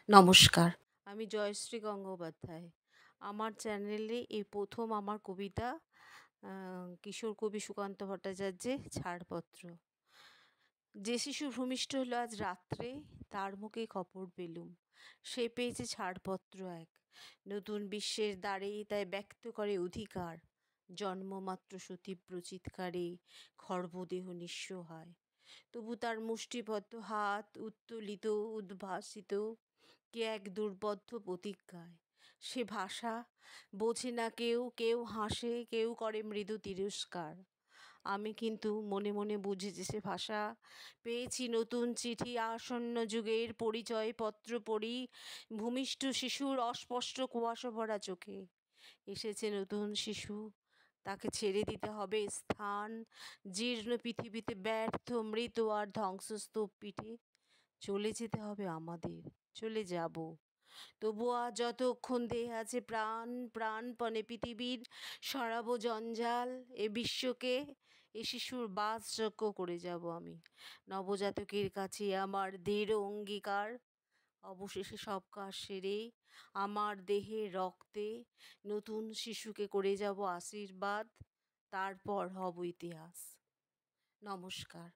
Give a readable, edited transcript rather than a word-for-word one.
নমস্কার। আমি জয়শ্রী গঙ্গোপাধ্যায়। আমার চ্যানেলে এই প্রথম আমার কবিতা আ কিশোর কবি সুকান্ত ভট্টাচার্যের 'ছাড়পত্র'। যে শিশু ভূমিষ্ঠ হলো আজ রাত্রে, তার মুখে খবর পেলুম। সে পেয়েছে ছাড়পত্র এক। নতুন বিশ্বের দ্বারে তাই ব্যক্ত করে অধিকার। জন্মমাত্র সুতীব্র চিৎকারে খর্বদেহ নিঃস্ব হয়। তবু তার মুষ্টিবদ্ধ হাত উত্তোলিত উদ্ভাসিত কে এক দুর্বোধ্য প্রতিজ্ঞায়। সে ভাষা বোঝে না কেউ, কেউ হাসে, কেউ করে মৃদু তিরস্কার। আমি কিন্তু মনে মনে বুঝেছি সে ভাষা। পেয়েছি নতুন চিঠি আসন্ন যুগের পরিচয়পত্র পড়ি, ভূমিষ্ঠ শিশুর অস্পষ্ট কুয়াশা ভরা চোখে। এসেছে নতুন শিশু, তাকে ছেড়ে দিতে হবে স্থান, জীর্ণ পৃথিবীতে ব্যর্থ মৃত আর ধ্বংসস্তূপ পিঠে। চলে যেতে হবে আমাদের, চলে যাব। তবুও আজ যতক্ষণ দেহে আছে প্রাণ, প্রাণপণে পৃথিবীর সরাবো জঞ্জাল এ বিশ্বকে, এ শিশুর বাসযোগ্য করে যাব আমি। নবজাতকের কাছে আমার দৃঢ় অঙ্গীকার, অবশেষে সব কাজ সেরে আমার দেহে রক্তে নতুন শিশুকে করে যাব আশীর্বাদ, তারপর হব ইতিহাস। নমস্কার।